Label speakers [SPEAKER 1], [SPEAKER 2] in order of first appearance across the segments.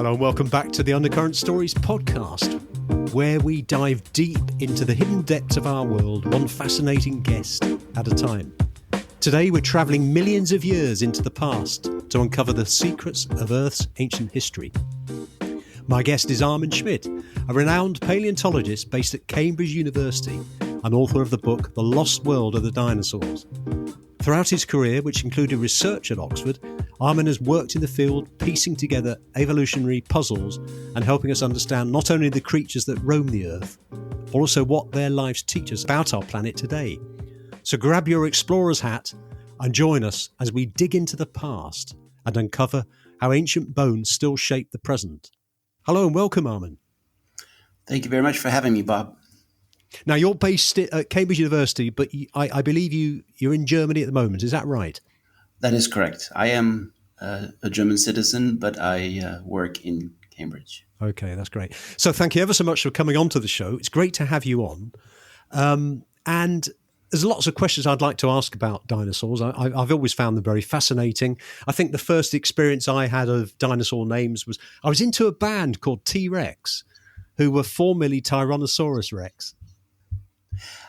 [SPEAKER 1] Hello and welcome back to the Undercurrent Stories podcast, where we dive deep into the hidden depths of our world, one fascinating guest at a time. Today we're travelling millions of years into the past to uncover the secrets of Earth's ancient history. My guest is Armin Schmitt, a renowned paleontologist based at Cambridge University and author of the book The Lost World of the Dinosaurs. Throughout his career, which included research at Oxford, Armin has worked in the field piecing together evolutionary puzzles and helping us understand not only the creatures that roam the Earth, but also what their lives teach us about our planet today. So grab your explorer's hat and join us as we dig into the past and uncover how ancient bones still shape the present. Hello and welcome, Armin.
[SPEAKER 2] Thank you very much for having me, Bob.
[SPEAKER 1] Now, you're based at Cambridge University, but I believe you're in Germany at the moment. Is that right?
[SPEAKER 2] That is correct. I am a German citizen, but I work in Cambridge.
[SPEAKER 1] Okay, that's great. So thank you ever so much for coming on to the show. It's great to have you on. And there's lots of questions I'd like to ask about dinosaurs. I've always found them very fascinating. I think the first experience I had of dinosaur names was I was into a band called T-Rex, who were formerly Tyrannosaurus Rex.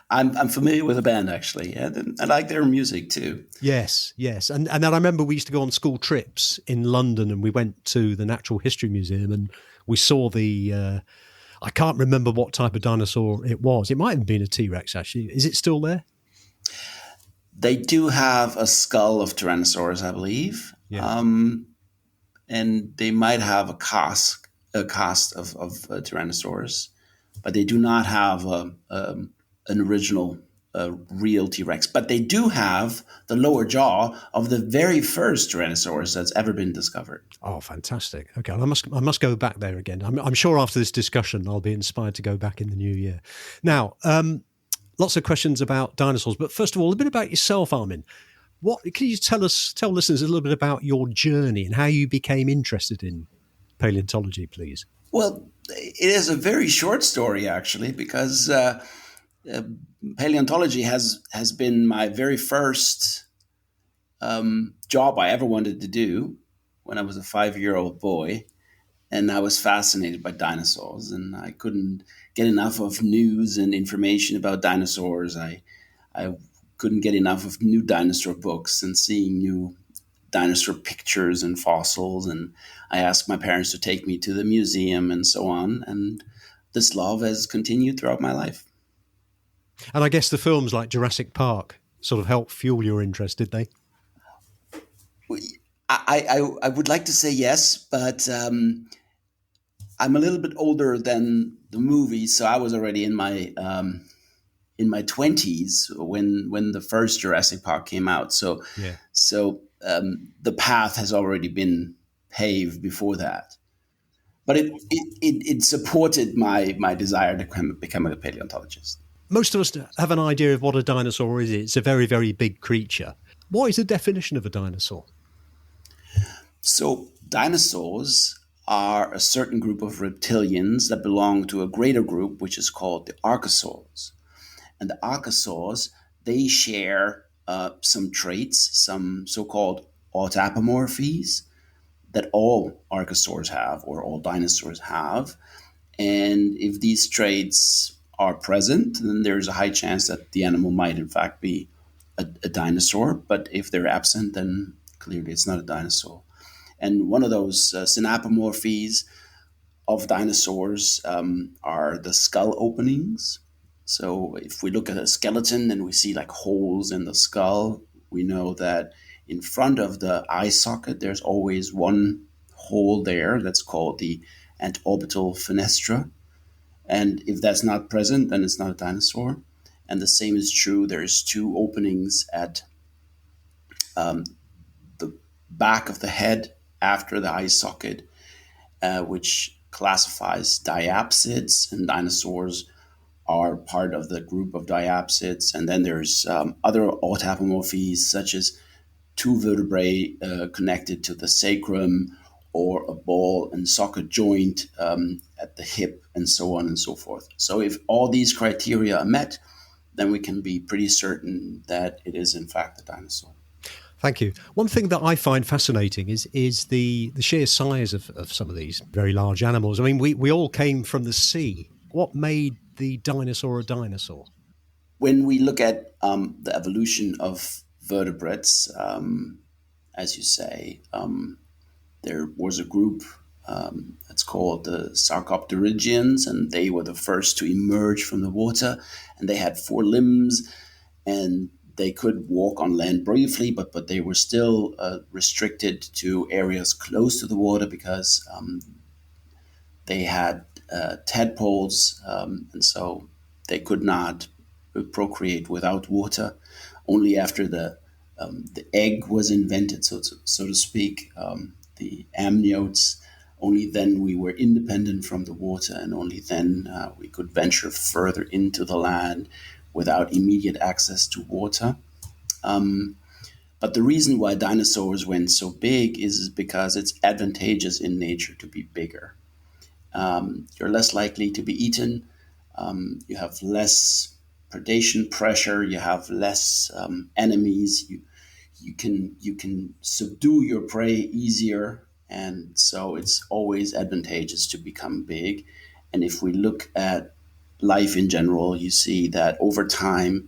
[SPEAKER 2] I'm familiar with the band, actually. Yeah, I like their music too.
[SPEAKER 1] Yes. And then I remember we used to go on school trips in London, and we went to the Natural History Museum and we saw the, I can't remember what type of dinosaur it was. It might have been a T-Rex, actually. Is it still there?
[SPEAKER 2] They do have a skull of Tyrannosaurus, I believe.
[SPEAKER 1] Yeah.
[SPEAKER 2] And they might have a cast of Tyrannosaurus, but they do not have an original real T-Rex. But they do have the lower jaw of the very first Tyrannosaurus that's ever been discovered.
[SPEAKER 1] Oh, fantastic. Okay, I must go back there again. I'm sure after this discussion I'll be inspired to go back in the new year. Now, lots of questions about dinosaurs, but first of all, a bit about yourself, Armin. Can you tell listeners a little bit about your journey and how you became interested in paleontology, please?
[SPEAKER 2] Well, it is a very short story, actually, because paleontology has been my very first job I ever wanted to do when I was a 5-year-old boy. And I was fascinated by dinosaurs, and I couldn't get enough of news and information about dinosaurs. I couldn't get enough of new dinosaur books and seeing new dinosaur pictures and fossils. And I asked my parents to take me to the museum and so on. And this love has continued throughout my life.
[SPEAKER 1] And I guess the films like Jurassic Park sort of helped fuel your interest, did they?
[SPEAKER 2] I would like to say yes, but I'm a little bit older than the movie, so I was already in my 20s when the first Jurassic Park came out. So the path has already been paved before that. But it supported my desire to become a paleontologist.
[SPEAKER 1] Most of us have an idea of what a dinosaur is. It's a very, very big creature. What is the definition of a dinosaur?
[SPEAKER 2] So dinosaurs are a certain group of reptilians that belong to a greater group, which is called the archosaurs. And the archosaurs, they share some traits, some so-called autapomorphies that all archosaurs have or all dinosaurs have. And if these traits are present, then there's a high chance that the animal might in fact be a dinosaur. But if they're absent, then clearly it's not a dinosaur. And one of those synapomorphies of dinosaurs are the skull openings. So if we look at a skeleton and we see like holes in the skull, we know that in front of the eye socket, there's always one hole there that's called the antorbital fenestra. And if that's not present, then it's not a dinosaur. And the same is true. There's two openings at the back of the head after the eye socket, which classifies diapsids, and dinosaurs are part of the group of diapsids. And then there's other autapomorphies, such as two vertebrae connected to the sacrum, or a ball and socket joint at the hip, and so on and so forth. So if all these criteria are met, then we can be pretty certain that it is in fact a dinosaur.
[SPEAKER 1] Thank you. One thing that I find fascinating is the sheer size of some of these very large animals. I mean, we all came from the sea. What made the dinosaur a dinosaur?
[SPEAKER 2] When we look at the evolution of vertebrates, as you say, there was a group that's called the Sarcopterygians, and they were the first to emerge from the water, and they had four limbs, and they could walk on land briefly, but they were still restricted to areas close to the water because they had tadpoles, and so they could not procreate without water. Only after the egg was invented, so to speak, the amniotes. Only then we were independent from the water, and only then we could venture further into the land without immediate access to water. But the reason why dinosaurs went so big is because it's advantageous in nature to be bigger. You're less likely to be eaten. You have less predation pressure. You have less enemies. You can subdue your prey easier, and so it's always advantageous to become big. And if we look at life in general, you see that over time,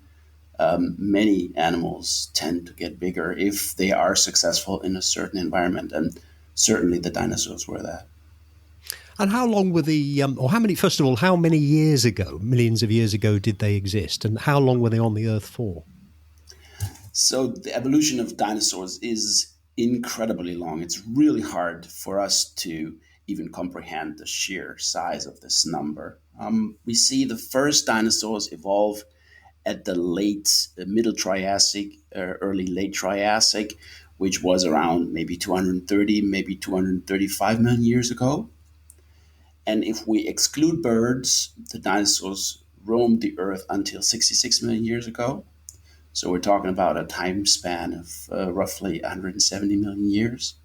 [SPEAKER 2] many animals tend to get bigger if they are successful in a certain environment, and certainly the dinosaurs were that.
[SPEAKER 1] And how long were or how many, first of all, how many years ago, millions of years ago, did they exist? And how long were they on the Earth for?
[SPEAKER 2] So the evolution of dinosaurs is incredibly long. It's really hard for us to even comprehend the sheer size of this number. We see the first dinosaurs evolve at the middle Triassic, early late Triassic, which was around maybe 230, maybe 235 million years ago. And if we exclude birds, the dinosaurs roamed the Earth until 66 million years ago. So we're talking about a time span of roughly 170 million years.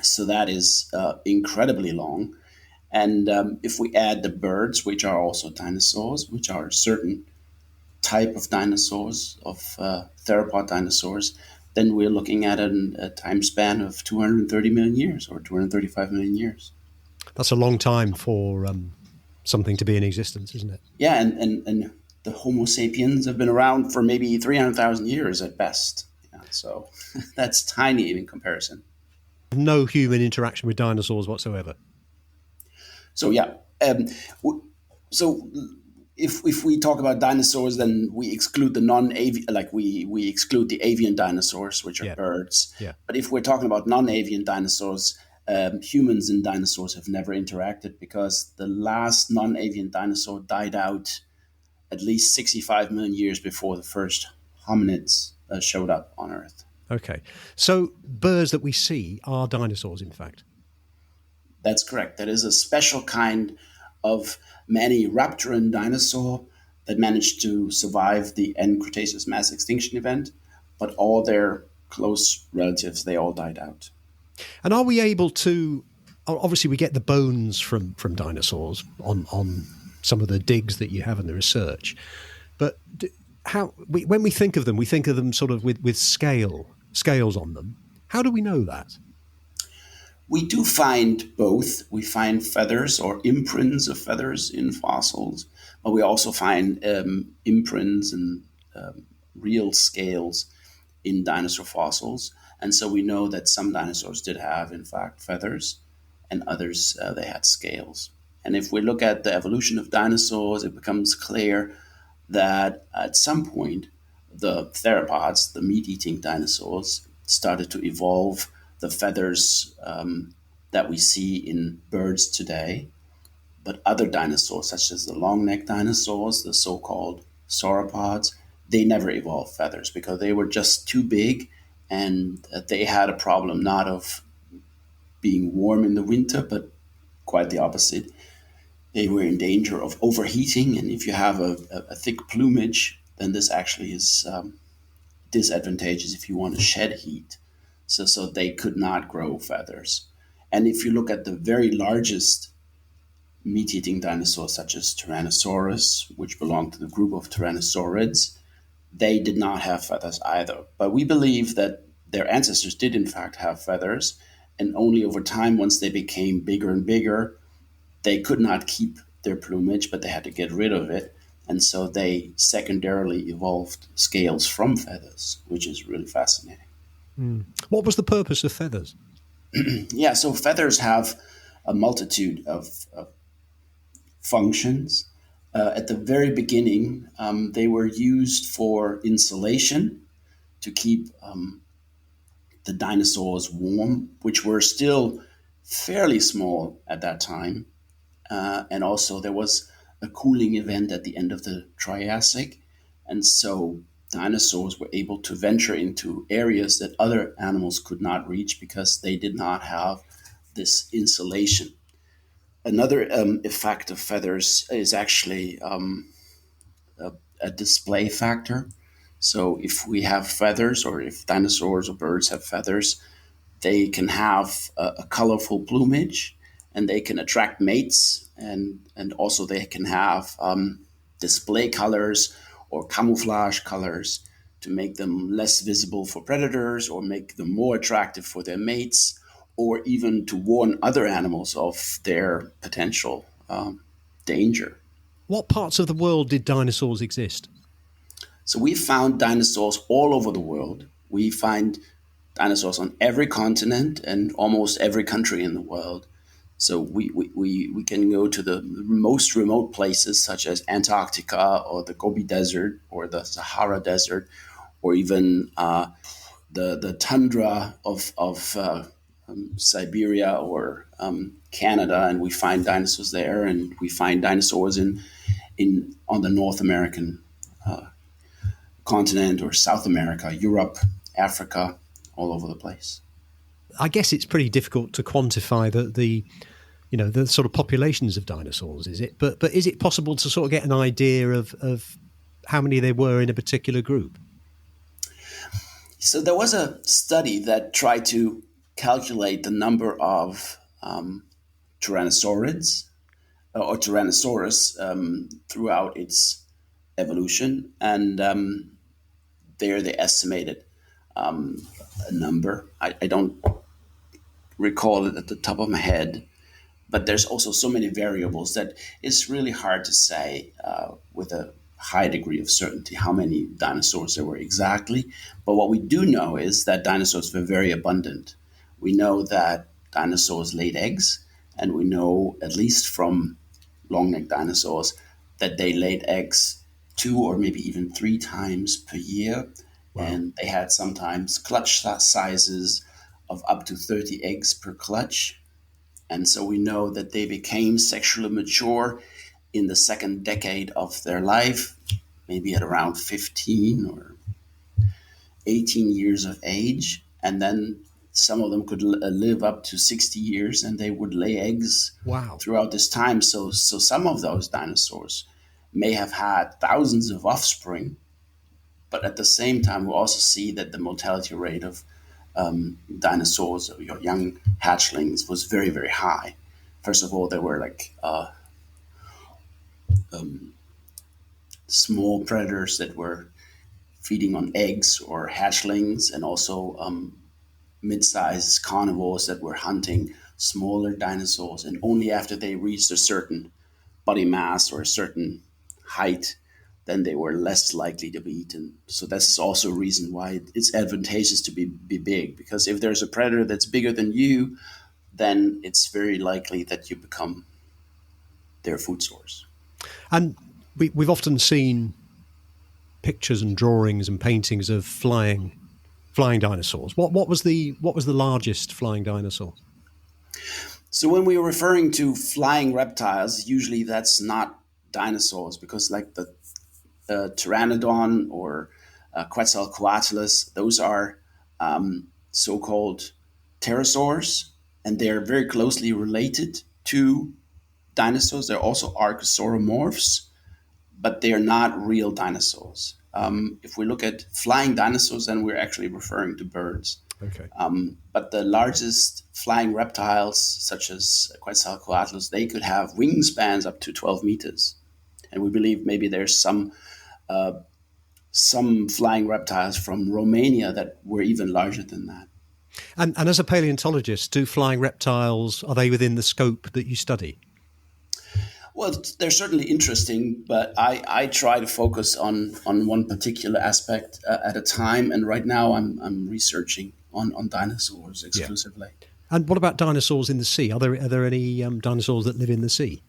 [SPEAKER 2] So that is incredibly long. And if we add the birds, which are also dinosaurs, which are a certain type of dinosaurs, of theropod dinosaurs, then we're looking at a time span of 230 million years or 235 million years.
[SPEAKER 1] That's a long time for something to be in existence, isn't it?
[SPEAKER 2] Yeah, and the Homo sapiens have been around for maybe 300,000 years at best. Yeah, so that's tiny in comparison.
[SPEAKER 1] No human interaction with dinosaurs whatsoever.
[SPEAKER 2] So yeah, so if we talk about dinosaurs, then we exclude the non-avian, like we exclude the avian dinosaurs, which are birds.
[SPEAKER 1] Yeah.
[SPEAKER 2] But if we're talking about non-avian dinosaurs, humans and dinosaurs have never interacted because the last non-avian dinosaur died out at least 65 million years before the first hominids showed up on Earth.
[SPEAKER 1] Okay. So birds that we see are dinosaurs, in fact.
[SPEAKER 2] That's correct. That is a special kind of Maniraptoran dinosaur that managed to survive the end Cretaceous mass extinction event, but all their close relatives, they all died out.
[SPEAKER 1] And are we able to, obviously we get the bones from dinosaurs on some of the digs that you have in the research, but when we think of them sort of with scales on them. How do we know that?
[SPEAKER 2] We do find both. We find feathers or imprints of feathers in fossils, but we also find imprints and real scales in dinosaur fossils. And so we know that some dinosaurs did have, in fact, feathers, and others, they had scales. And if we look at the evolution of dinosaurs, it becomes clear that at some point, the theropods, the meat-eating dinosaurs, started to evolve the feathers that we see in birds today. But other dinosaurs, such as the long-necked dinosaurs, the so-called sauropods, they never evolved feathers because they were just too big, and they had a problem not of being warm in the winter, but quite the opposite. They were in danger of overheating, and if you have a thick plumage, then this actually is disadvantageous if you want to shed heat. So they could not grow feathers. And if you look at the very largest meat-eating dinosaurs, such as Tyrannosaurus, which belonged to the group of Tyrannosaurids, they did not have feathers either. But we believe that their ancestors did, in fact, have feathers. And only over time, once they became bigger and bigger, they could not keep their plumage, but they had to get rid of it. And so they secondarily evolved scales from feathers, which is really fascinating.
[SPEAKER 1] What was the purpose of feathers?
[SPEAKER 2] Yeah, so feathers have a multitude of functions. At the very beginning, they were used for insulation to keep the dinosaurs warm, which were still fairly small at that time. And also, there was a cooling event at the end of the Triassic. And so, dinosaurs were able to venture into areas that other animals could not reach because they did not have this insulation. Another effect of feathers is actually a display factor. So, if we have feathers, or if dinosaurs or birds have feathers, they can have a colorful plumage, and they can attract mates, and also they can have display colors or camouflage colors to make them less visible for predators or make them more attractive for their mates, or even to warn other animals of their potential danger.
[SPEAKER 1] What parts of the world did dinosaurs exist?
[SPEAKER 2] So we found dinosaurs all over the world. We find dinosaurs on every continent and almost every country in the world. So we can go to the most remote places such as Antarctica or the Gobi Desert or the Sahara Desert, or even the tundra of Siberia or Canada, and we find dinosaurs there, and we find dinosaurs in on the North American continent, or South America, Europe, Africa, all over the place.
[SPEAKER 1] I guess it's pretty difficult to quantify the sort of populations of dinosaurs, is it? But is it possible to sort of get an idea of how many there were in a particular group?
[SPEAKER 2] So there was a study that tried to calculate the number of tyrannosaurids or Tyrannosaurus throughout its evolution, and there they estimated a number. I don't recall it at the top of my head, but there's also so many variables that it's really hard to say with a high degree of certainty how many dinosaurs there were exactly. But what we do know is that dinosaurs were very abundant. We know that dinosaurs laid eggs, and we know, at least from long-necked dinosaurs, that they laid eggs 2 or maybe even 3 times per year. Wow. And they had sometimes clutch sizes of up to 30 eggs per clutch. And so we know that they became sexually mature in the second decade of their life, maybe at around 15 or 18 years of age. And then some of them could live up to 60 years, and they would lay eggs. Wow. Throughout this time. So some of those dinosaurs may have had thousands of offspring, but at the same time, we also see that the mortality rate of dinosaurs or young hatchlings was very, very high. First of all, there were like small predators that were feeding on eggs or hatchlings, and also mid-sized carnivores that were hunting smaller dinosaurs. And only after they reached a certain body mass or a certain height, then they were less likely to be eaten. So that's also a reason why it's advantageous to be big, because if there's a predator that's bigger than you, then it's very likely that you become their food source.
[SPEAKER 1] And we've often seen pictures and drawings and paintings of flying dinosaurs. What was the largest flying dinosaur?
[SPEAKER 2] So when we're referring to flying reptiles, usually that's not dinosaurs, because like the Pteranodon or Quetzalcoatlus, those are so-called pterosaurs, and they're very closely related to dinosaurs. They're also archosauromorphs, but they're not real dinosaurs. If we look at flying dinosaurs, then we're actually referring to birds.
[SPEAKER 1] Okay.
[SPEAKER 2] But the largest flying reptiles, such as Quetzalcoatlus, they could have wingspans up to 12 meters. And we believe maybe there's some some flying reptiles from Romania that were even larger than that.
[SPEAKER 1] And as a paleontologist, do flying reptiles, are they within the scope that you study?
[SPEAKER 2] Well, they're certainly interesting, but I try to focus on one particular aspect at a time. And right now I'm researching on dinosaurs exclusively.
[SPEAKER 1] And what about dinosaurs in the sea? Are there any dinosaurs that live in the sea?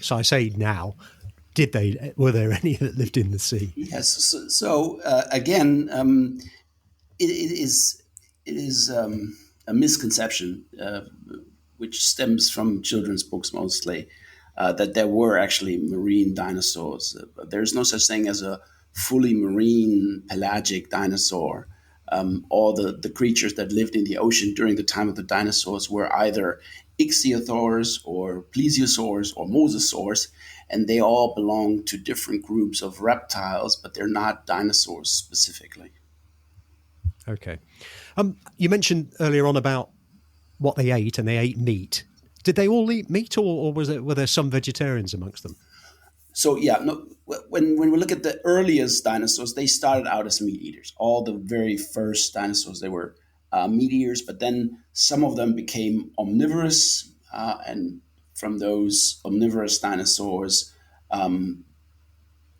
[SPEAKER 1] So I say now, were there any that lived in the sea?
[SPEAKER 2] Yes. Again, it is a misconception which stems from children's books mostly, that there were actually marine dinosaurs. There's no such thing as a fully marine pelagic dinosaur. All the creatures that lived in the ocean during the time of the dinosaurs were either ichthyosaurs or plesiosaurs or mosasaurs, and they all belong to different groups of reptiles, but they're not dinosaurs specifically.
[SPEAKER 1] Okay. You mentioned earlier on about what they ate, and they ate meat. Did they all eat meat, or were there some vegetarians amongst them?
[SPEAKER 2] So yeah, no, when we look at the earliest dinosaurs, they started out as meat eaters. All the very first dinosaurs, they were meat eaters, but then some of them became omnivorous, and from those omnivorous dinosaurs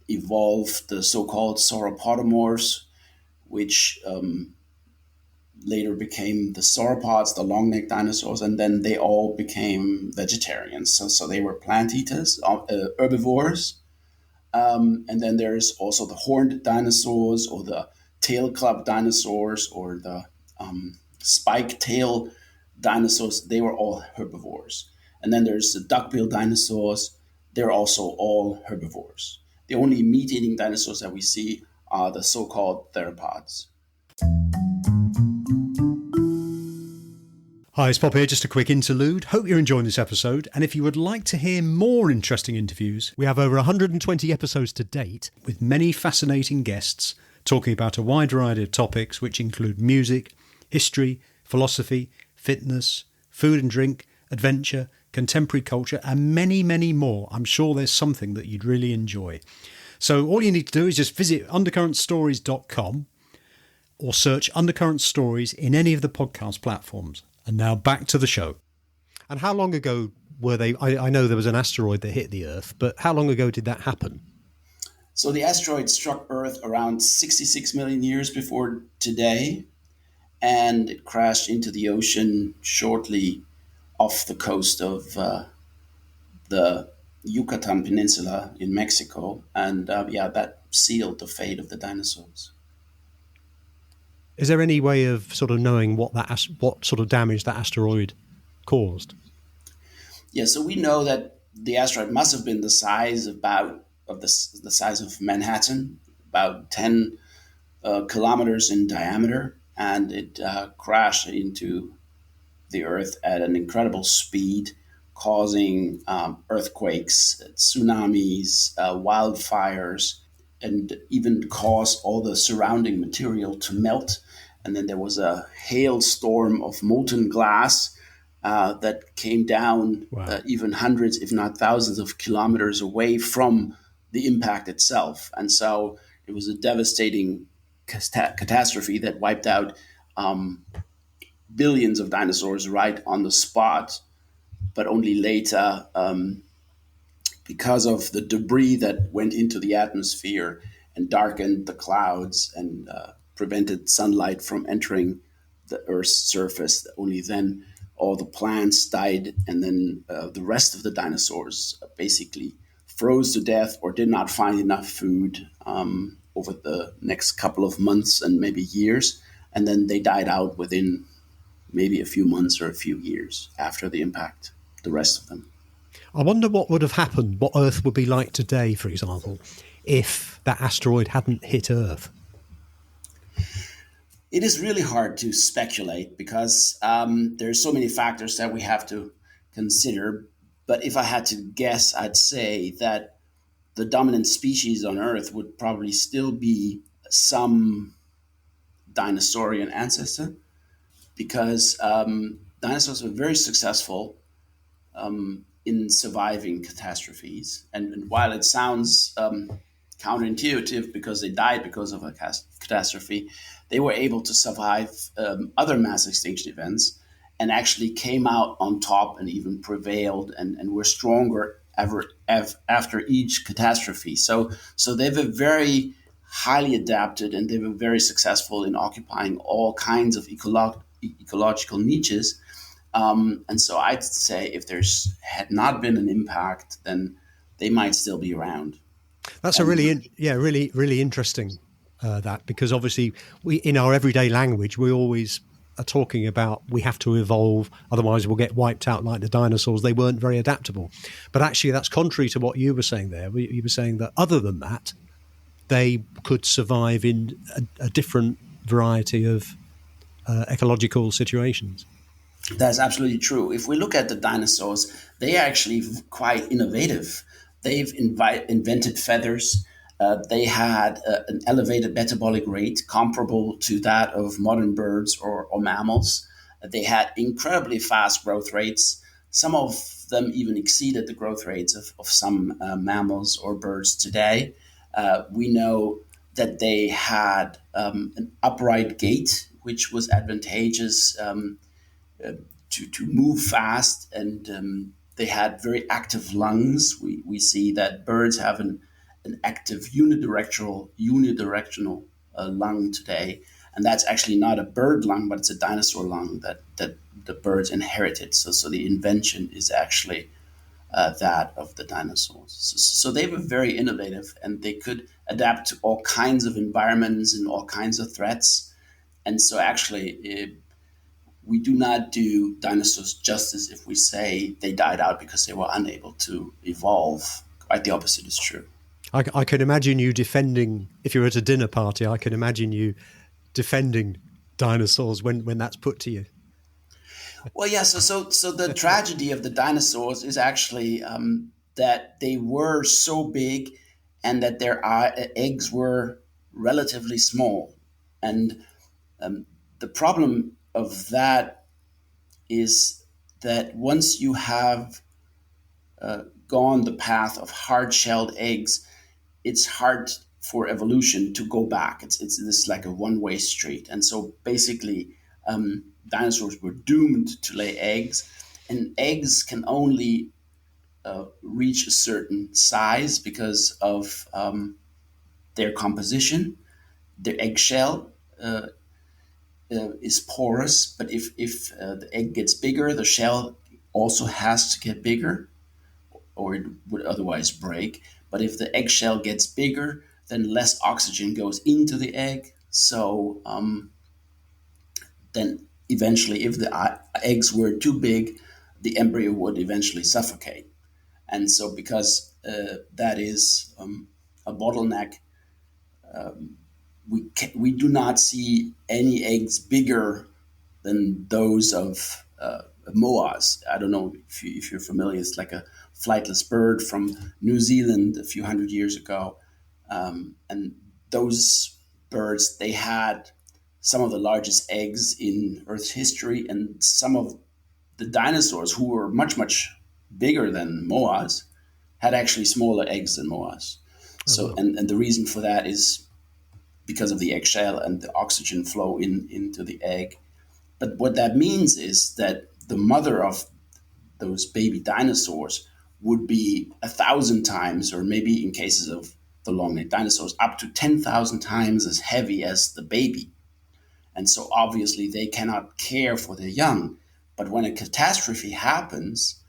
[SPEAKER 2] evolved the so-called sauropodomorphs, which later became the sauropods, the long-necked dinosaurs, and then they all became vegetarians. So they were plant eaters, herbivores. And then there's also the horned dinosaurs, or the tail club dinosaurs, or the spike tail dinosaurs. They were all herbivores. And then there's the duckbill dinosaurs. They're also all herbivores. The only meat-eating dinosaurs that we see are the so-called theropods.
[SPEAKER 1] Hi, it's Bob here. Just a quick interlude. Hope you're enjoying this episode. And if you would like to hear more interesting interviews, we have over 120 episodes to date with many fascinating guests talking about a wide variety of topics, which include music, history, philosophy, fitness, food and drink, adventure, contemporary culture, and many, many more. I'm sure there's something that you'd really enjoy. So all you need to do is just visit undercurrentstories.com or search Undercurrent Stories in any of the podcast platforms. And now back to the show. And how long ago were they? I know there was an asteroid that hit the Earth, but how long ago did that happen?
[SPEAKER 2] So the asteroid struck Earth around 66 million years before today, and it crashed into the ocean shortly off the coast of the Yucatan Peninsula in Mexico. And that sealed the fate of the dinosaurs.
[SPEAKER 1] Is there any way of sort of knowing what sort of damage that asteroid caused?
[SPEAKER 2] Yeah, so we know that the asteroid must have been the size the size of Manhattan, about 10 kilometers in diameter, and it crashed into the Earth at an incredible speed, causing earthquakes, tsunamis, wildfires, and even caused all the surrounding material to melt. And then there was a hailstorm of molten glass that came down.
[SPEAKER 1] Wow.
[SPEAKER 2] Even hundreds, if not thousands of kilometers away from the impact itself. And so it was a devastating catastrophe that wiped out billions of dinosaurs right on the spot. But only later, because of the debris that went into the atmosphere and darkened the clouds and prevented sunlight from entering the Earth's surface, only then all the plants died, and then the rest of the dinosaurs basically froze to death or did not find enough food over the next couple of months and maybe years, and then they died out within maybe a few months or a few years after the impact, the rest of them.
[SPEAKER 1] I wonder what would have happened, what Earth would be like today, for example, if that asteroid hadn't hit Earth.
[SPEAKER 2] It is really hard to speculate because there's so many factors that we have to consider. But if I had to guess, I'd say that the dominant species on Earth would probably still be some dinosaurian ancestor, because dinosaurs were very successful in surviving catastrophes. And while it sounds counterintuitive because they died because of a catastrophe, they were able to survive other mass extinction events and actually came out on top and even prevailed and were stronger after each catastrophe. So they were very highly adapted and they were very successful in occupying all kinds of ecological niches. And so I'd say if there's had not been an impact, then they might still be around.
[SPEAKER 1] That's a
[SPEAKER 2] And
[SPEAKER 1] really interesting that, because obviously we, in our everyday language, we always are talking about we have to evolve, otherwise we'll get wiped out like the dinosaurs. They weren't very adaptable. But actually that's contrary to what you were saying there. You were saying that other than that, they could survive in a different variety of ecological situations.
[SPEAKER 2] that's absolutely true. If we look at the dinosaurs, they are actually quite innovative. They've invented feathers. They had an elevated metabolic rate comparable to that of modern birds or mammals. They had incredibly fast growth rates. Some of them even exceeded the growth rates of some mammals or birds today. We know that they had an upright gait, which was advantageous to move fast, and they had very active lungs. We see that birds have an active unidirectional lung today, and that's actually not a bird lung, but it's a dinosaur lung that the birds inherited. So the invention is actually that of the dinosaurs. So they were very innovative, and they could adapt to all kinds of environments and all kinds of threats. And so actually, we do not do dinosaurs justice if we say they died out because they were unable to evolve. Quite the opposite is true.
[SPEAKER 1] I can imagine you defending, if you're at a dinner party, I can imagine you defending dinosaurs when that's put to you.
[SPEAKER 2] Well, yeah. So the tragedy of the dinosaurs is actually that they were so big, and that their eggs were relatively small, and the problem of that is that once you have gone the path of hard-shelled eggs, it's hard for evolution to go back. It's this like a one-way street, and so basically, dinosaurs were doomed to lay eggs, and eggs can only reach a certain size because of their composition. Their eggshell is porous, but if the egg gets bigger, the shell also has to get bigger, or it would otherwise break. But if the eggshell gets bigger, then less oxygen goes into the egg. So then eventually, if the eggs were too big, the embryo would eventually suffocate. And so, because that is a bottleneck, we do not see any eggs bigger than those of moas. I don't know if you're familiar. It's like a flightless bird from New Zealand a few hundred years ago, and those birds, they had some of the largest eggs in Earth's history, and some of the dinosaurs, who were much bigger than moas, had actually smaller eggs than moas. So, and the reason for that is because of the eggshell and the oxygen flow into the egg. But what that means is that the mother of those baby dinosaurs would be 1,000 times, or maybe in cases of the long-necked dinosaurs, up to 10,000 times as heavy as the baby. And so obviously they cannot care for their young. But when a catastrophe happens,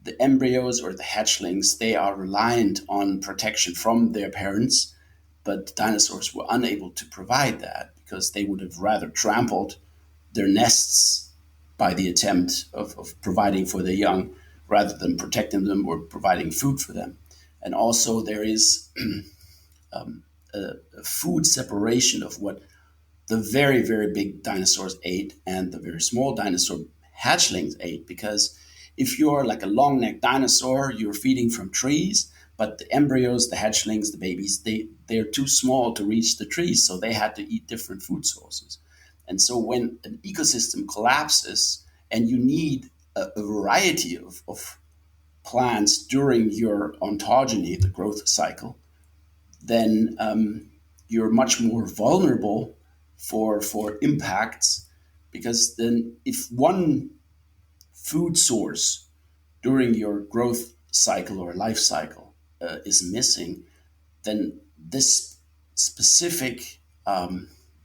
[SPEAKER 2] the embryos or the hatchlings, they are reliant on protection from their parents. But dinosaurs were unable to provide that because they would have rather trampled their nests by the attempt of providing for their young rather than protecting them or providing food for them. And also there is a food separation of what the very, very big dinosaurs ate and the very small dinosaur hatchlings ate. Because if you're like a long-necked dinosaur, you're feeding from trees, but the embryos, the hatchlings, the babies, they're too small to reach the trees, so they had to eat different food sources. And so when an ecosystem collapses and you need a variety of plants during your ontogeny, the growth cycle, then you're much more vulnerable for impacts, because then if one food source during your growth cycle or life cycle is missing, then this specific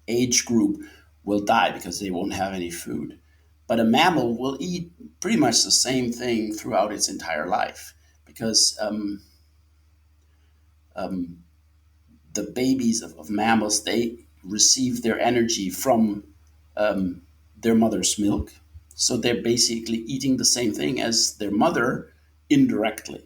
[SPEAKER 2] age group will die because they won't have any food. But a mammal will eat pretty much the same thing throughout its entire life, because the babies of mammals, they receive their energy from their mother's milk. So they're basically eating the same thing as their mother indirectly.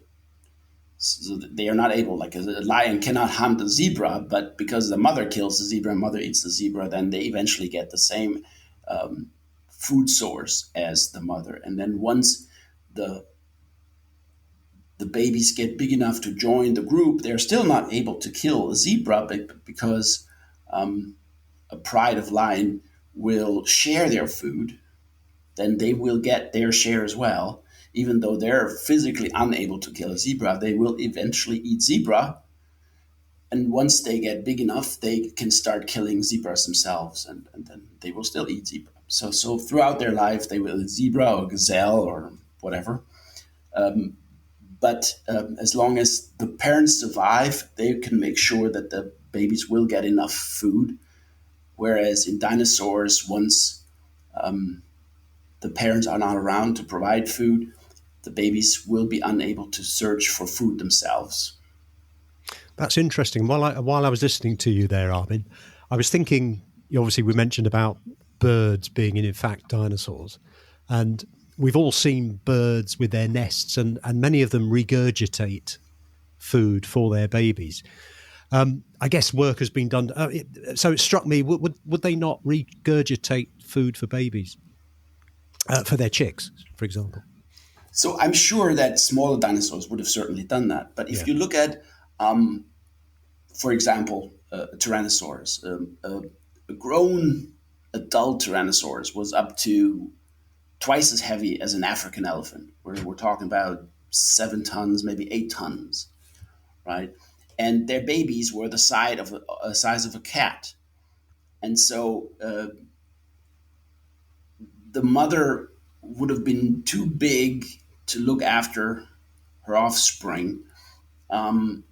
[SPEAKER 2] So they are not able, like a lion cannot hunt a zebra, but because the mother kills the zebra and mother eats the zebra, then they eventually get the same food source as the mother. And then once the the babies get big enough to join the group, they're still not able to kill a zebra, because a pride of lion will share their food, then they will get their share as well. Even though they're physically unable to kill a zebra, they will eventually eat zebra. And once they get big enough, they can start killing zebras themselves, and then they will still eat zebra. So throughout their life, they will eat zebra or gazelle or whatever. But as long as the parents survive, they can make sure that the babies will get enough food. Whereas in dinosaurs, once the parents are not around to provide food, the babies will be unable to search for food themselves.
[SPEAKER 1] That's interesting. While I was listening to you there, Armin, I was thinking. Obviously, we mentioned about birds being in fact dinosaurs, and we've all seen birds with their nests, and many of them regurgitate food for their babies. I guess work has been done. So it struck me: would they not regurgitate food for babies, for their chicks, for example?
[SPEAKER 2] So I'm sure that smaller dinosaurs would have certainly done that. But if you look at, for example, Tyrannosaurus, a grown adult Tyrannosaurus was up to twice as heavy as an African elephant. We're talking about 7 tons, maybe 8 tons, right? And their babies were the size of a cat. And so the mother would have been too big to look after her offspring, and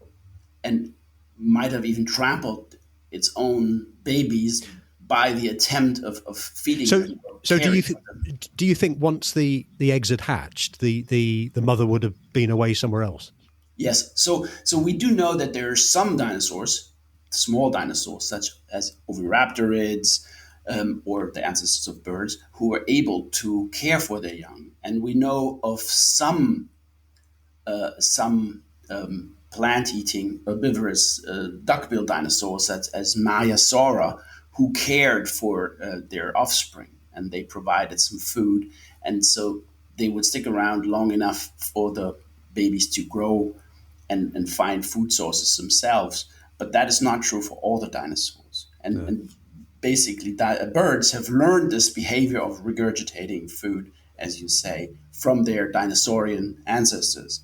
[SPEAKER 2] might have even trampled its own babies by the attempt of feeding them.
[SPEAKER 1] So do you think once the eggs had hatched, the mother would have been away somewhere else?
[SPEAKER 2] Yes. So we do know that there are some dinosaurs, small dinosaurs such as oviraptorids, or the ancestors of birds, who were able to care for their young. And we know of some plant-eating herbivorous duck-billed dinosaurs, such as Maiasaura, who cared for their offspring, and they provided some food, and so they would stick around long enough for the babies to grow and find food sources themselves. But that is not true for all the dinosaurs. And basically, birds have learned this behavior of regurgitating food, as you say, from their dinosaurian ancestors.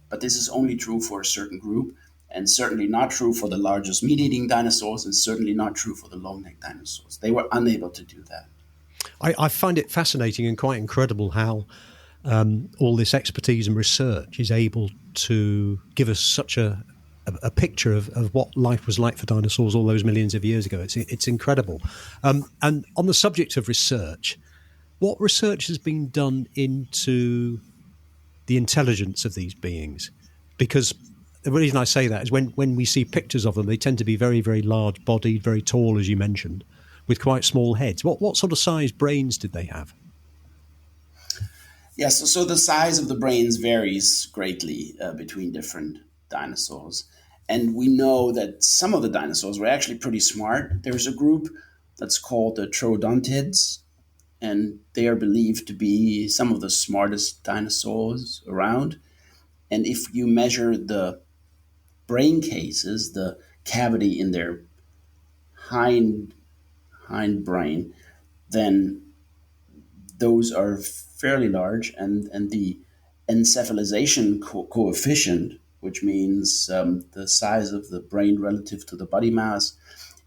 [SPEAKER 2] But this is only true for a certain group, and certainly not true for the largest meat-eating dinosaurs, and certainly not true for the long-necked dinosaurs. They were unable to do that.
[SPEAKER 1] I find it fascinating and quite incredible how all this expertise and research is able to give us such a picture of what life was like for dinosaurs all those millions of years ago. It's incredible. And on the subject of research, what research has been done into the intelligence of these beings? Because the reason I say that is when we see pictures of them, they tend to be very, very large-bodied, very tall, as you mentioned, with quite small heads. What sort of size brains did they have?
[SPEAKER 2] Yes, so the size of the brains varies greatly between different dinosaurs. And we know that some of the dinosaurs were actually pretty smart. There's a group that's called the troodontids, and they are believed to be some of the smartest dinosaurs around. And if you measure the brain cases, the cavity in their hind brain, then those are fairly large, and the encephalization coefficient, which means the size of the brain relative to the body mass,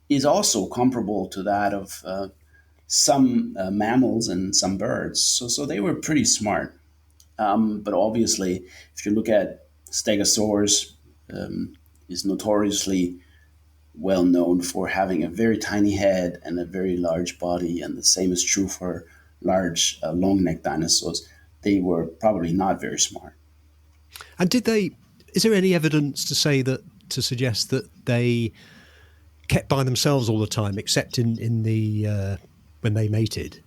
[SPEAKER 2] is also comparable to that of some mammals and some birds. So they were pretty smart. But obviously, if you look at Stegosaurus, is notoriously well known for having a very tiny head and a very large body, and the same is true for large, long-necked dinosaurs. They were probably not very smart.
[SPEAKER 1] And did they? Is there any evidence to say that to suggest that they kept by themselves all the time, except in the when they mated,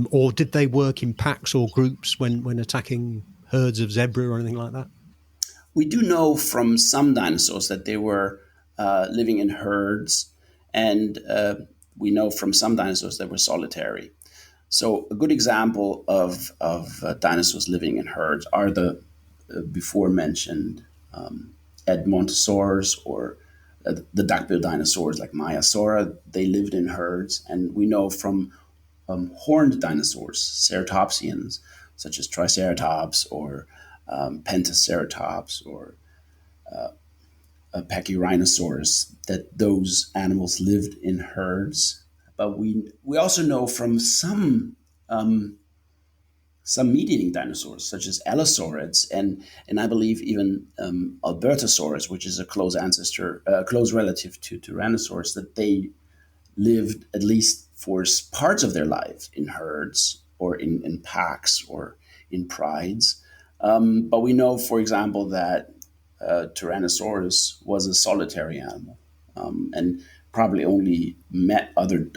[SPEAKER 1] or did they work in packs or groups when attacking herds of zebra or anything like that?
[SPEAKER 2] We do know from some dinosaurs that they were living in herds, and we know from some dinosaurs that were solitary. So a good example of dinosaurs living in herds are the before mentioned Edmontosaurs or the duckbill dinosaurs like Maiasaura. They lived in herds, and we know from horned dinosaurs, ceratopsians, such as Triceratops or Pentaceratops or Pachyrhinosaurs, that those animals lived in herds. But we also know from some meat-eating dinosaurs, such as Allosaurids, and I believe even Albertosaurus, which is a close ancestor, close relative to Tyrannosaurus, that they lived at least for parts of their life in herds or in packs or in prides. But we know, for example, that Tyrannosaurus was a solitary animal and probably only met other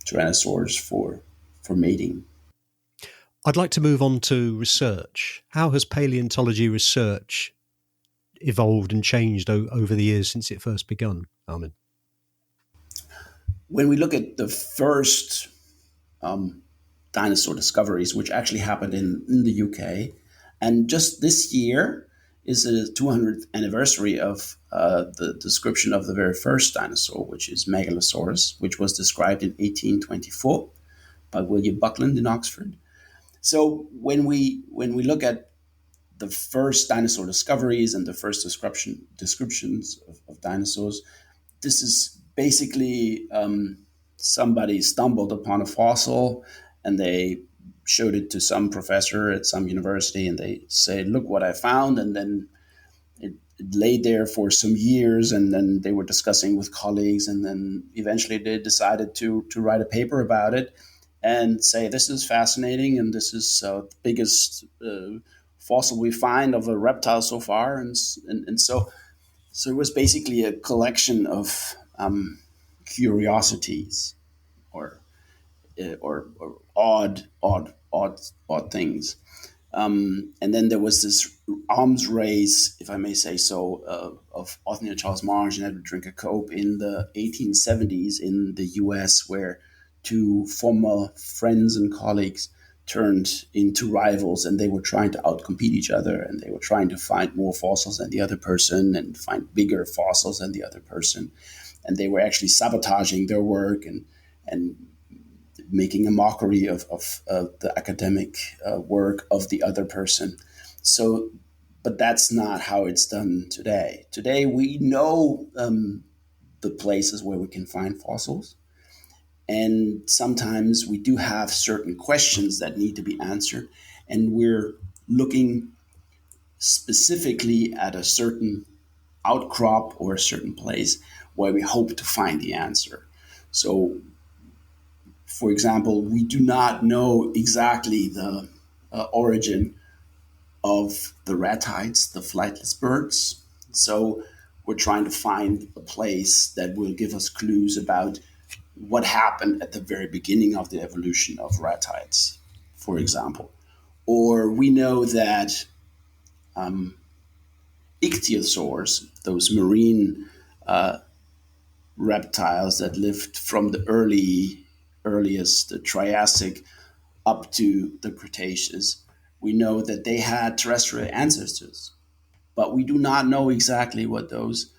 [SPEAKER 2] tyrannosaurs for mating.
[SPEAKER 1] I'd like to move on to research. How has paleontology research evolved and changed over the years since it first begun, Armin?
[SPEAKER 2] When we look at the first dinosaur discoveries, which actually happened in the UK, and just this year is the 200th anniversary of the description of the very first dinosaur, which is Megalosaurus, which was described in 1824 by William Buckland in Oxford. So when we look at the first dinosaur discoveries and the first descriptions of dinosaurs, this is basically somebody stumbled upon a fossil and they showed it to some professor at some university and they say, look what I found. And then it laid there for some years, and then they were discussing with colleagues, and then eventually they decided to write a paper about it and say, this is fascinating, and this is the biggest fossil we find of a reptile so far. And so it was basically a collection of curiosities or or odd things. And then there was this arms race, if I may say so, of Othniel Charles Marsh and Edward Drinker Cope in the 1870s in the US, where two former friends and colleagues turned into rivals, and they were trying to outcompete each other, and they were trying to find more fossils than the other person and find bigger fossils than the other person. And they were actually sabotaging their work and making a mockery of the academic work of the other person. So, but that's not how it's done today. Today, we know the places where we can find fossils. And sometimes we do have certain questions that need to be answered. And we're looking specifically at a certain outcrop or a certain place where we hope to find the answer. So, for example, we do not know exactly the origin of the ratites, the flightless birds. So we're trying to find a place that will give us clues about what happened at the very beginning of the evolution of ratites, for example. Or we know that ichthyosaurs, those marine reptiles that lived from the earliest the Triassic up to the Cretaceous, we know that they had terrestrial ancestors, but we do not know exactly what those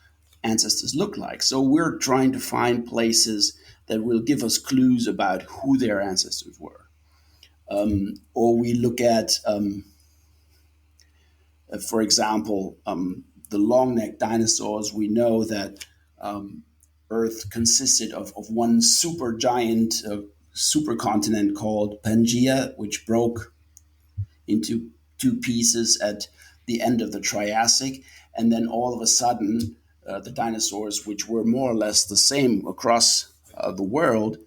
[SPEAKER 2] ancestors look like. So we're trying to find places that will give us clues about who their ancestors were. Or we look at, for example, the long-necked dinosaurs, we know that Earth consisted of one supergiant supercontinent called Pangaea, which broke into two pieces at the end of the Triassic. And then all of a sudden, the dinosaurs, which were more or less the same across the world,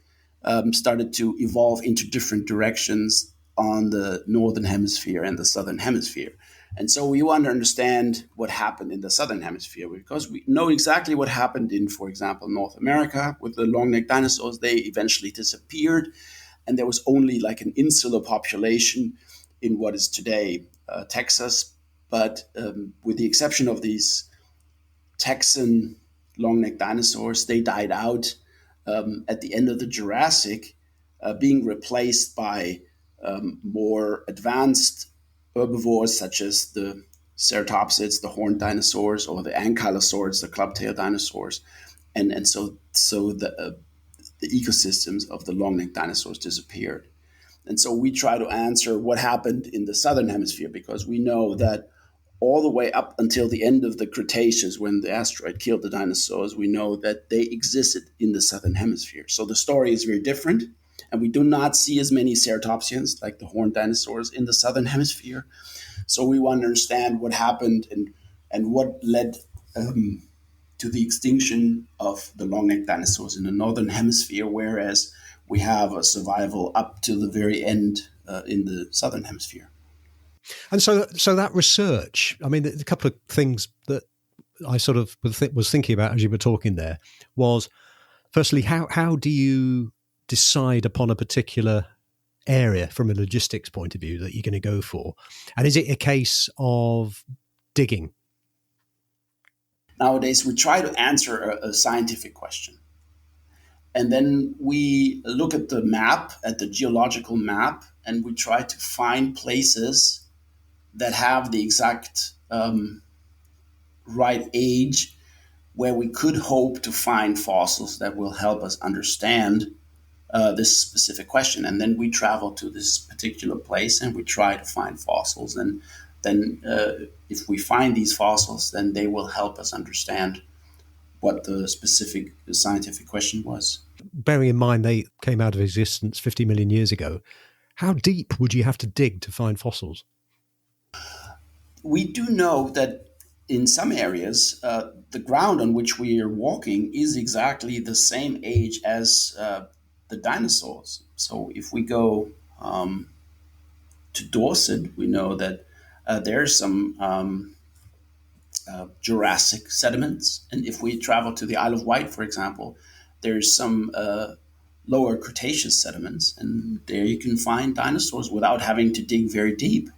[SPEAKER 2] started to evolve into different directions on the northern hemisphere and the southern hemisphere. And so we want to understand what happened in the southern hemisphere because we know exactly what happened in, for example, North America with the long-necked dinosaurs. They eventually disappeared, and there was only like an insular population in what is today Texas. But with the exception of these Texan long-necked dinosaurs, they died out at the end of the Jurassic, being replaced by more advanced herbivores such as the ceratopsids, the horned dinosaurs, or the ankylosaurs, the club-tailed dinosaurs, and so the ecosystems of the long-necked dinosaurs disappeared. And so we try to answer what happened in the southern hemisphere because we know that all the way up until the end of the Cretaceous, when the asteroid killed the dinosaurs, we know that they existed in the southern hemisphere. So the story is very different, and we do not see as many ceratopsians like the horned dinosaurs in the southern hemisphere. So we want to understand what happened and what led to the extinction of the long-necked dinosaurs in the northern hemisphere, whereas we have a survival up to the very end in the southern hemisphere.
[SPEAKER 1] And so that research, I mean, a couple of things that I sort of was thinking about as you were talking there was, firstly, how do you decide upon a particular area from a logistics point of view that you're going to go for? And is it a case of digging?
[SPEAKER 2] Nowadays, we try to answer a scientific question. And then we look at the map, at the geological map, and we try to find places that have the exact right age where we could hope to find fossils that will help us understand this specific question. And then we travel to this particular place and we try to find fossils. And then if we find these fossils, then they will help us understand what the specific scientific question was.
[SPEAKER 1] Bearing in mind they came out of existence 50 million years ago, how deep would you have to dig to find fossils?
[SPEAKER 2] We do know that in some areas, the ground on which we are walking is exactly the same age as the dinosaurs. So if we go to Dorset, we know that there's some Jurassic sediments. And if we travel to the Isle of Wight, for example, there's some lower Cretaceous sediments. And there you can find dinosaurs without having to dig very deep.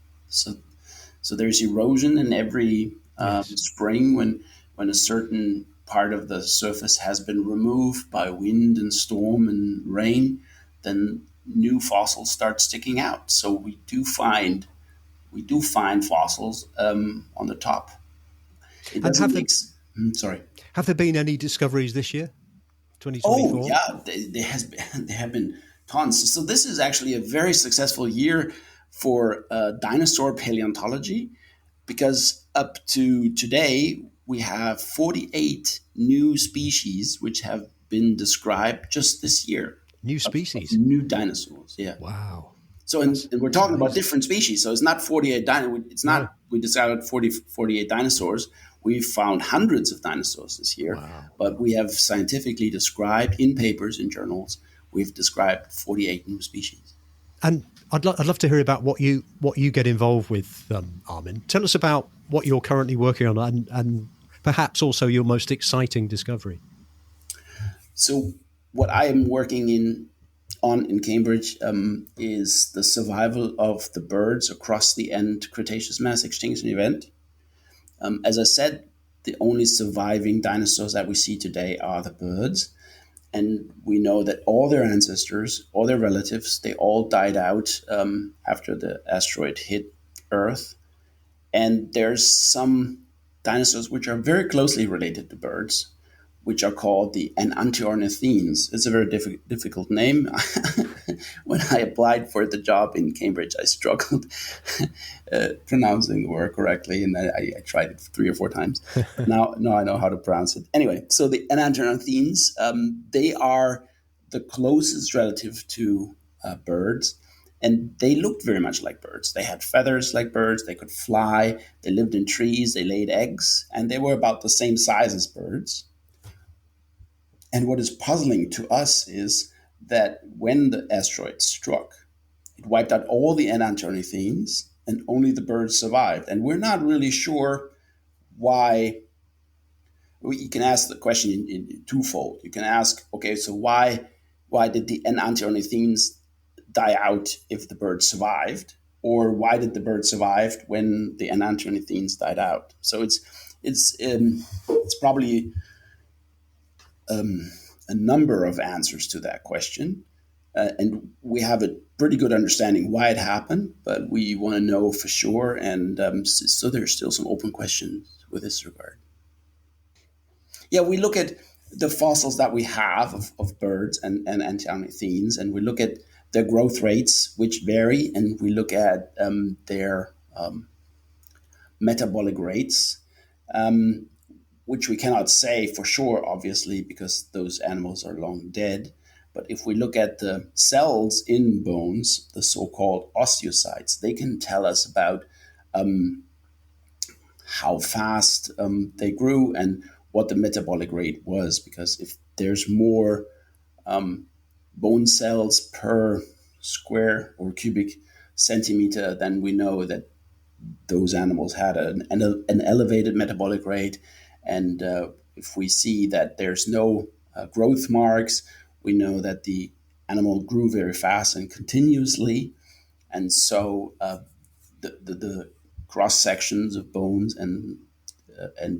[SPEAKER 2] So there's erosion in every spring when a certain part of the surface has been removed by wind and storm and rain, then new fossils start sticking out. So we do find fossils on the top. It doesn't sorry.
[SPEAKER 1] Have there been any discoveries this year, 2024?
[SPEAKER 2] Oh yeah, there have been tons. So this is actually a very successful year for dinosaur paleontology, because up to today we have 48 new species which have been described just this year.
[SPEAKER 1] New species?
[SPEAKER 2] Of new dinosaurs, yeah.
[SPEAKER 1] Wow.
[SPEAKER 2] So and we're talking about different species. So it's not 48 It's not we discovered 48 dinosaurs. We've found hundreds of dinosaurs this year.
[SPEAKER 1] Wow.
[SPEAKER 2] But we have scientifically described in papers, in journals, we've described 48 new species.
[SPEAKER 1] And I'd love to hear about what you get involved with, Armin. Tell us about what you're currently working on and perhaps also your most exciting discovery.
[SPEAKER 2] So what I am working on in Cambridge is the survival of the birds across the end Cretaceous mass extinction event. As I said, the only surviving dinosaurs that we see today are the birds. And we know that all their ancestors, all their relatives, they all died out after the asteroid hit Earth. And there's some dinosaurs which are very closely related to birds, which are called the enantiornithines. It's a very difficult name. when I applied for the job in Cambridge, I struggled pronouncing the word correctly, and I tried it 3 or 4 times. But now I know how to pronounce it. Anyway, so the enantiornithines, they are the closest relative to birds, and they looked very much like birds. They had feathers like birds. They could fly. They lived in trees. They laid eggs, and they were about the same size as birds. And what is puzzling to us is that when the asteroid struck, it wiped out all the enantiornithines and only the birds survived. And we're not really sure why. You can ask the question in twofold. You can ask, okay, so why did the enantiornithines die out if the birds survived? Or why did the birds survive when the enantiornithines died out? So it's probably a number of answers to that question. And we have a pretty good understanding why it happened, but we want to know for sure. And so there's still some open questions with this regard. Yeah, we look at the fossils that we have of birds and enantiornithines, and we look at their growth rates, which vary, and we look at their metabolic rates. Which we cannot say for sure, obviously, because those animals are long dead. But if we look at the cells in bones, the so-called osteocytes, they can tell us about how fast they grew and what the metabolic rate was. Because if there's more bone cells per square or cubic centimeter, then we know that those animals had an elevated metabolic rate. And if we see that there's no growth marks, we know that the animal grew very fast and continuously. And so the cross sections of bones and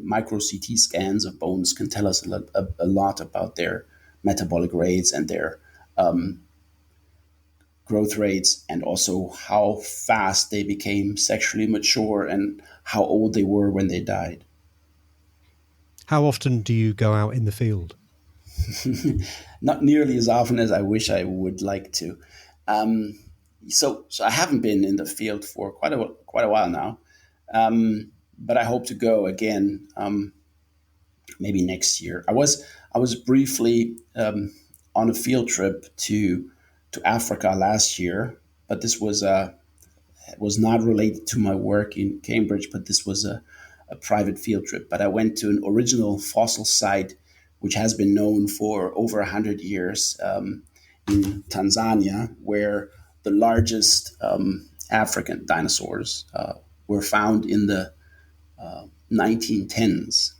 [SPEAKER 2] micro CT scans of bones can tell us a lot about their metabolic rates and their growth rates, and also how fast they became sexually mature and how old they were when they died.
[SPEAKER 1] How often do you go out in the field?
[SPEAKER 2] Not nearly as often as I wish I would like to. So I haven't been in the field for quite a while now, but I hope to go again, maybe next year. I was briefly on a field trip to Africa last year, but this was not related to my work in Cambridge, but this was a private field trip. But I went to an original fossil site, which has been known for over 100 years in Tanzania, where the largest African dinosaurs were found in the 1910s.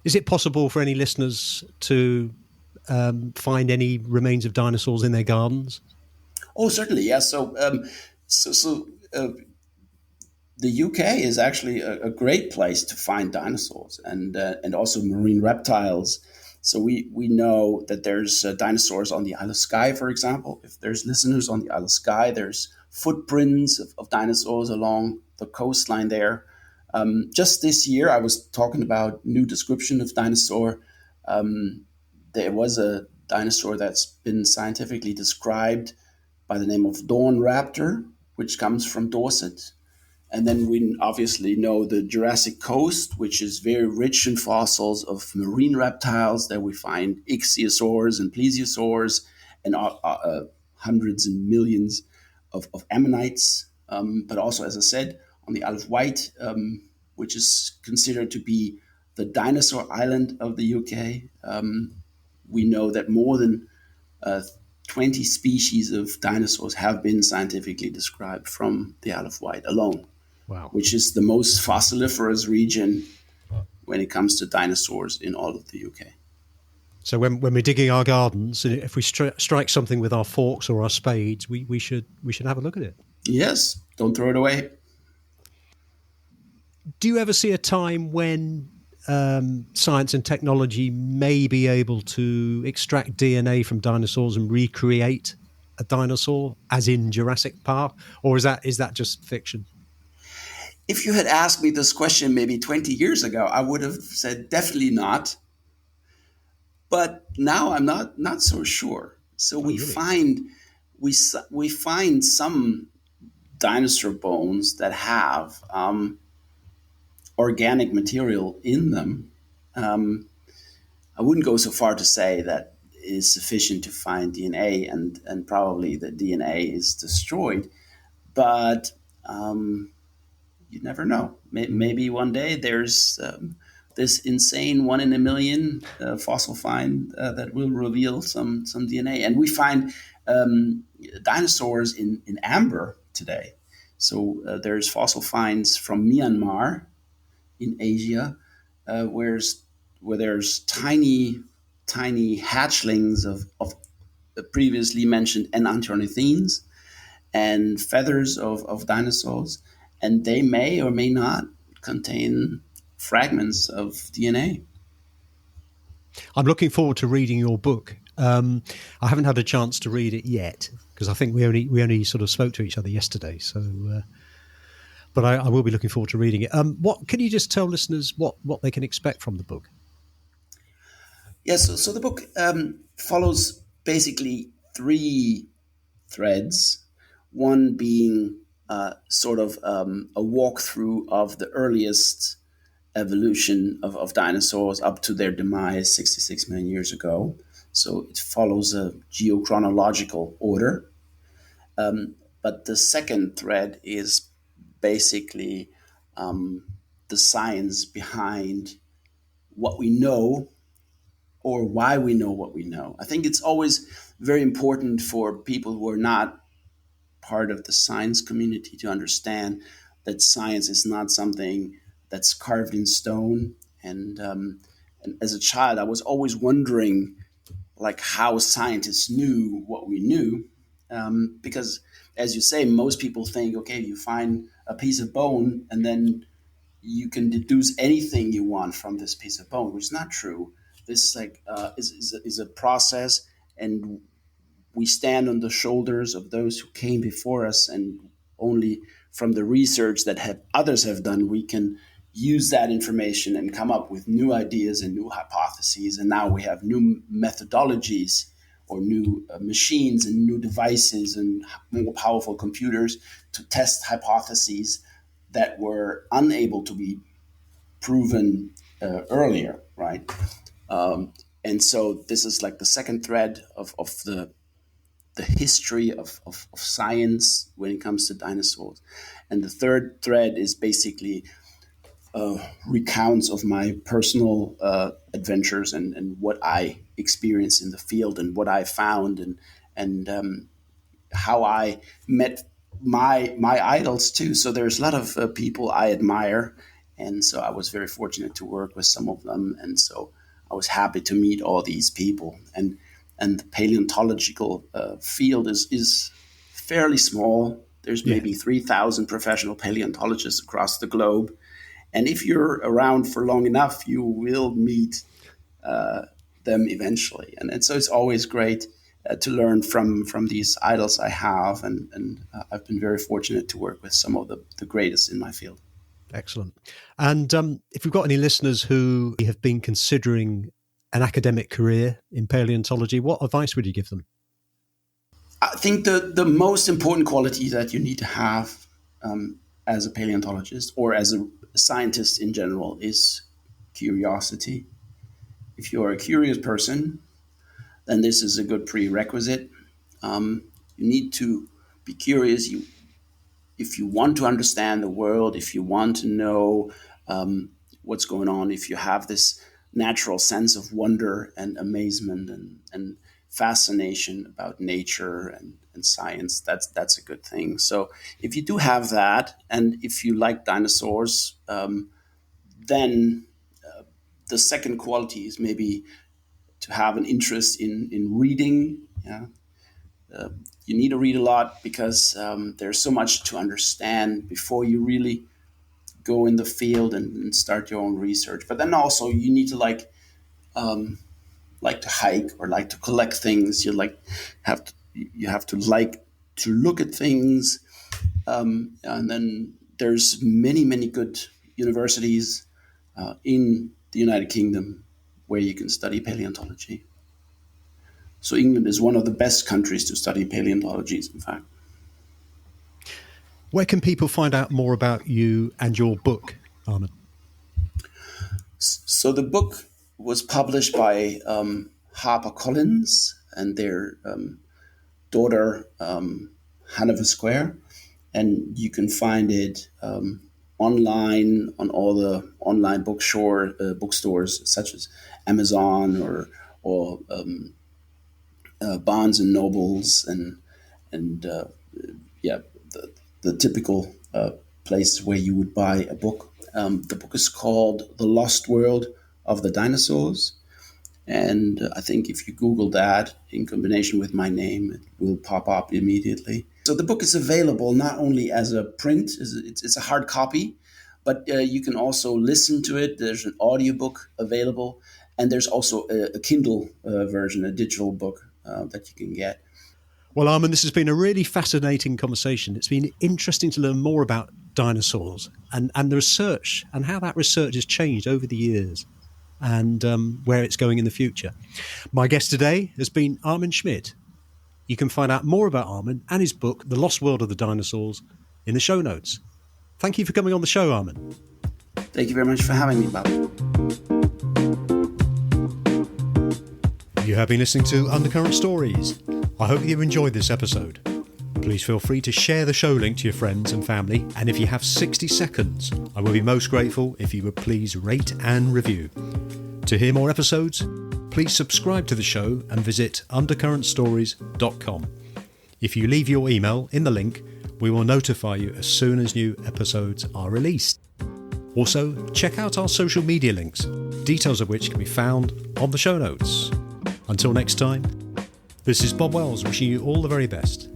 [SPEAKER 1] Is it possible for any listeners to find any remains of dinosaurs in their gardens?
[SPEAKER 2] Oh, certainly, yes. So the UK is actually a great place to find dinosaurs and also marine reptiles. So we know that there's dinosaurs on the Isle of Skye, for example. If there's listeners on the Isle of Skye, there's footprints of dinosaurs along the coastline there. Just this year, I was talking about new description of dinosaur. There was a dinosaur that's been scientifically described by the name of Dawn Raptor, which comes from Dorset. And then we obviously know the Jurassic Coast, which is very rich in fossils of marine reptiles. There we find ichthyosaurs and plesiosaurs and hundreds and millions of ammonites. But also, as I said, on the Isle of Wight, which is considered to be the dinosaur island of the UK, we know that more than 20 species of dinosaurs have been scientifically described from the Isle of Wight alone.
[SPEAKER 1] Wow.
[SPEAKER 2] Which is the most fossiliferous region when it comes to dinosaurs in all of the UK.
[SPEAKER 1] So when we're digging our gardens, if we strike something with our forks or our spades, we should have a look at it.
[SPEAKER 2] Yes, don't throw it away.
[SPEAKER 1] Do you ever see a time when science and technology may be able to extract DNA from dinosaurs and recreate a dinosaur, as in Jurassic Park, or is that just fiction?
[SPEAKER 2] If you had asked me this question maybe 20 years ago, I would have said definitely not. But now I'm not so sure. So
[SPEAKER 1] Oh,
[SPEAKER 2] we
[SPEAKER 1] really?
[SPEAKER 2] find we find some dinosaur bones that have organic material in them. Um, I wouldn't go so far to say that it is sufficient to find DNA, and probably the DNA is destroyed, but you never know.
[SPEAKER 1] Mm.
[SPEAKER 2] Maybe one day there's this insane one in a million fossil find that will reveal some DNA, and we find dinosaurs in amber today. So there's fossil finds from Myanmar in Asia, where's where there's tiny hatchlings of the previously mentioned enantiornithines and feathers of dinosaurs, and they may or may not contain fragments of DNA.
[SPEAKER 1] I'm looking forward to reading your book. I haven't had a chance to read it yet because I think we only sort of spoke to each other yesterday. So, but I will be looking forward to reading it. What can you just tell listeners what they can expect from the book?
[SPEAKER 2] Yes, so the book follows basically three threads. One being sort of a walkthrough of the earliest evolution of dinosaurs up to their demise 66 million years ago. So it follows a geochronological order. But the second thread is basically the science behind what we know or why we know what we know. I think it's always very important for people who are not part of the science community to understand that science is not something that's carved in stone. And as a child, I was always wondering, like, how scientists knew what we knew, because, as you say, most people think, okay, you find a piece of bone and then you can deduce anything you want from this piece of bone, which is not true. This is a process, and we stand on the shoulders of those who came before us, and only from the research that others have done we can use that information and come up with new ideas and new hypotheses. And now we have new methodologies or new machines and new devices and more powerful computers to test hypotheses that were unable to be proven earlier, right? And so this is like the second thread of the history of science when it comes to dinosaurs. And the third thread is basically recounts of my personal adventures and what I experienced in the field and what I found, and how I met my idols too. So there's a lot of people I admire, and so I was very fortunate to work with some of them, and so I was happy to meet all these people. And the paleontological field is fairly small. There's
[SPEAKER 1] Yeah.
[SPEAKER 2] maybe 3,000 professional paleontologists across the globe, and if you're around for long enough, you will meet them eventually. And so it's always great to learn from these idols I have, and I've been very fortunate to work with some of the greatest in my field.
[SPEAKER 1] Excellent. And if we've got any listeners who have been considering an academic career in paleontology, what advice would you give them?
[SPEAKER 2] I think the most important quality that you need to have as a paleontologist or as a scientist in general is curiosity. If you're a curious person, then this is a good prerequisite. You need to be curious. If you want to understand the world, if you want to know what's going on, if you have this natural sense of wonder and amazement and fascination about nature and science, that's a good thing. So if you do have that, and if you like dinosaurs, then the second quality is maybe to have an interest in reading. Yeah, you need to read a lot because there's so much to understand before you really go in the field and start your own research. But then also you need to like to hike or like to collect things. You have to like to look at things, and then there's many good universities in the United Kingdom where you can study paleontology. So England is one of the best countries to study paleontologies, in fact.
[SPEAKER 1] Where can people find out more about you and your book, Armin?
[SPEAKER 2] So the book was published by HarperCollins and their daughter, Hanover Square, and you can find it online on all the online bookstores such as Amazon or Barnes and Nobles and the typical place where you would buy a book. The book is called The Lost World of the Dinosaurs. And I think if you Google that in combination with my name, it will pop up immediately. So the book is available not only as a print, it's a hard copy, but you can also listen to it. There's an audiobook available, and there's also a Kindle version, a digital book that you can get.
[SPEAKER 1] Well, Armin, this has been a really fascinating conversation. It's been interesting to learn more about dinosaurs and the research and how that research has changed over the years and where it's going in the future. My guest today has been Armin Schmitt. You can find out more about Armin and his book, The Lost World of the Dinosaurs, in the show notes. Thank you for coming on the show, Armin.
[SPEAKER 2] Thank you very much for having me, Bob.
[SPEAKER 1] You have been listening to Undercurrent Stories. I hope you've enjoyed this episode. Please feel free to share the show link to your friends and family, and if you have 60 seconds, I will be most grateful if you would please rate and review. To hear more episodes, please subscribe to the show and visit undercurrentstories.com. If you leave your email in the link, we will notify you as soon as new episodes are released. Also, check out our social media links, details of which can be found on the show notes. Until next time, this is Bob Wells wishing you all the very best.